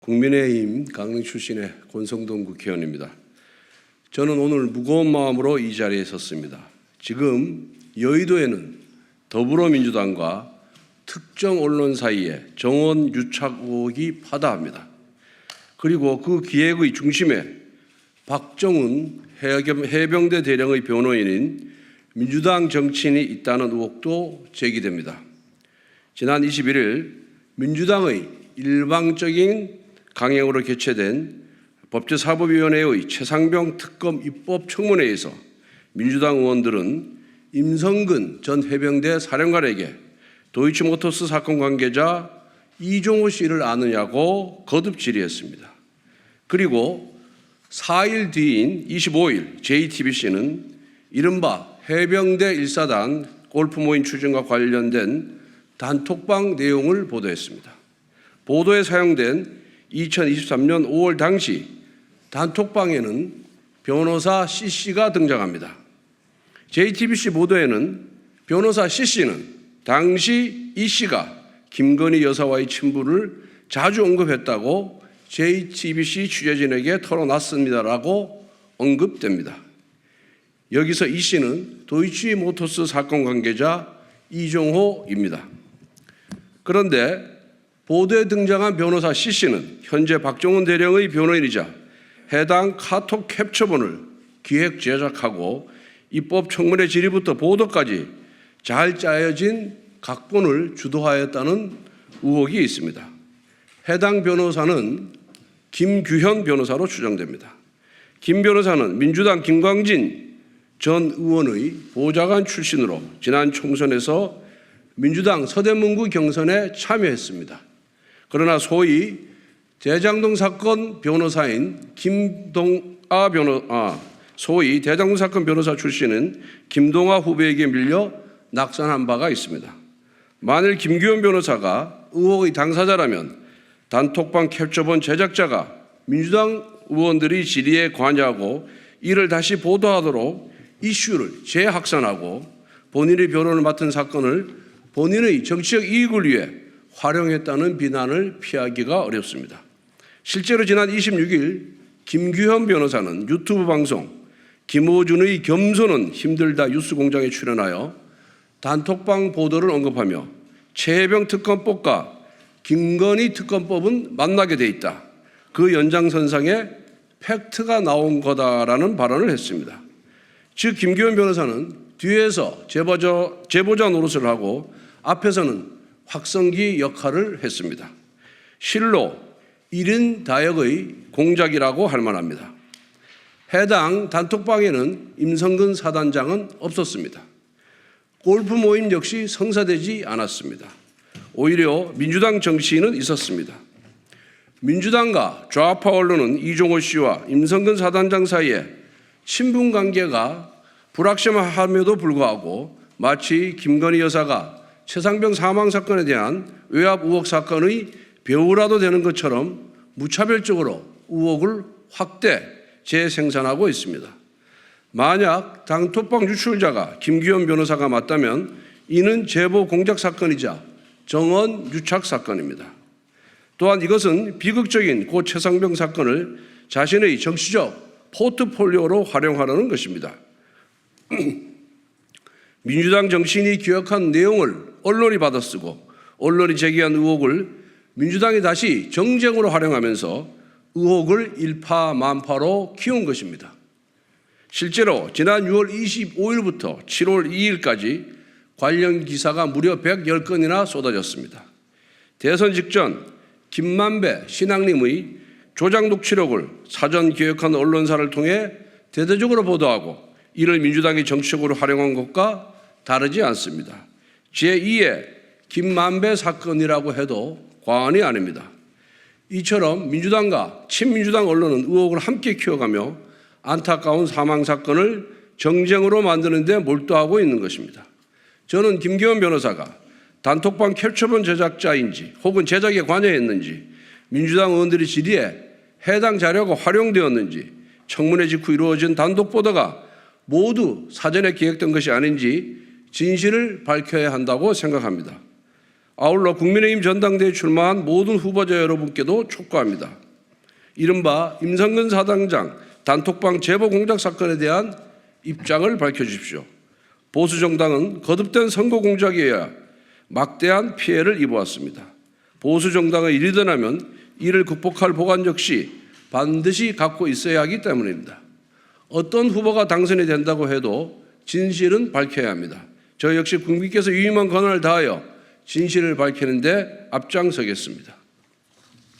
국민의힘 강릉 출신의 권성동 국회의원입니다. 저는 오늘 무거운 마음으로 이 자리에 섰습니다. 지금 여의도에는 더불어민주당과 특정 언론 사이에 정원 유착 의혹이 파다합니다. 그리고 그 기획의 중심에 박정훈 해병대 대령의 변호인인 민주당 정치인이 있다는 의혹도 제기됩니다. 지난 21일 민주당의 일방적인 강행으로 개최된 법제사법위원회의 최상병 특검 입법 청문회에서 민주당 의원들은 임성근 전 해병대 사령관에게 도이치모터스 사건 관계자 이종호 씨를 아느냐고 거듭 질의했습니다. 그리고 4일 뒤인 25일 JTBC는 이른바 해병대 1사단 골프 모임 추진과 관련된 단톡방 내용을 보도했습니다. 보도에 사용된 2023년 5월 당시 단톡방에는 변호사 C씨가 등장합니다. JTBC 보도에는 변호사 C씨는 당시 E씨가 김건희 여사와의 친분을 자주 언급했다고 JTBC 취재진에게 털어놨습니다라고 언급됩니다. 여기서 E씨는 도이치모터스 사건 관계자 이종호입니다. 그런데 보도에 등장한 변호사 C씨는 현재 박정훈 대령의 변호인이자 해당 카톡 캡처본을 기획 제작하고 입법 청문회 질의부터 보도까지 잘 짜여진 각본을 주도하였다는 의혹이 있습니다. 해당 변호사는 김규현 변호사로 추정됩니다. 김 변호사는 민주당 김광진 전 의원의 보좌관 출신으로 지난 총선에서 민주당 서대문구 경선에 참여했습니다. 그러나 소위 대장동 사건 변호사인 소위 대장동 사건 변호사 출신은 김동아 후보에게 밀려 낙선한 바가 있습니다. 만일 김규현 변호사가 의혹의 당사자라면 단톡방 캡처본 제작자가 민주당 의원들이 질의에 관여하고 이를 다시 보도하도록 이슈를 재확산하고 본인의 변호를 맡은 사건을 본인의 정치적 이익을 위해 활용했다는 비난을 피하기가 어렵습니다. 실제로 지난 26일 김규현 변호사는 유튜브 방송 김어준의 겸손은 힘들다 뉴스공장에 출연하여 단톡방 보도를 언급하며 최혜병 특검법과 김건희 특검법은 만나게 돼 있다. 그 연장선상에 팩트가 나온 거다라는 발언을 했습니다. 즉 김규현 변호사는 뒤에서 제보자 노릇을 하고 앞에서는 확성기 역할을 했습니다. 실로 1인 다역의 공작이라고 할 만합니다. 해당 단톡방에는 임성근 사단장은 없었습니다. 골프 모임 역시 성사되지 않았습니다. 오히려 민주당 정치인은 있었습니다. 민주당과 좌파 언론은 이종호 씨와 임성근 사단장 사이에 친분 관계가 불확실함에도 불구하고 마치 김건희 여사가 최상병 사망 사건에 대한 외압 의혹 사건의 배우라도 되는 것처럼 무차별적으로 의혹을 확대 재생산하고 있습니다. 만약 단톡방 유출자가 김규현 변호사가 맞다면 이는 제보 공작 사건이자 정원 유착 사건입니다. 또한 이것은 비극적인 고 최상병 사건을 자신의 정치적 포트폴리오로 활용하려는 것입니다. 민주당 정치인이 기획한 내용을 언론이 받아쓰고 언론이 제기한 의혹을 민주당이 다시 정쟁으로 활용하면서 의혹을 일파만파로 키운 것입니다. 실제로 지난 6월 25일부터 7월 2일까지 관련 기사가 무려 110건이나 쏟아졌습니다. 대선 직전 김만배 신앙님의 조작 녹취록을 사전 기획한 언론사를 통해 대대적으로 보도하고 이를 민주당이 정치적으로 활용한 것과 다르지 않습니다. 제2의 김만배 사건이라고 해도 과언이 아닙니다. 이처럼 민주당과 친민주당 언론은 의혹을 함께 키워가며 안타까운 사망 사건을 정쟁으로 만드는 데 몰두하고 있는 것입니다. 저는 김규현 변호사가 단톡방 캡처본 제작자인지 혹은 제작에 관여했는지 민주당 의원들이 질의에 해당 자료가 활용되었는지 청문회 직후 이루어진 단독 보도가 모두 사전에 기획된 것이 아닌지 진실을 밝혀야 한다고 생각합니다. 아울러 국민의힘 전당대회에 출마한 모든 후보자 여러분께도 촉구합니다. 이른바 임성근 사단장 단톡방 제보 공작 사건에 대한 입장을 밝혀주십시오. 보수 정당은 거듭된 선거 공작에 의해 막대한 피해를 입어왔습니다. 보수 정당의 일이 드나면 이를 극복할 보관 역시 반드시 갖고 있어야 하기 때문입니다. 어떤 후보가 당선이 된다고 해도 진실은 밝혀야 합니다. 저 역시 국민께서 유임한 권한을 다하여 진실을 밝히는 데 앞장서겠습니다.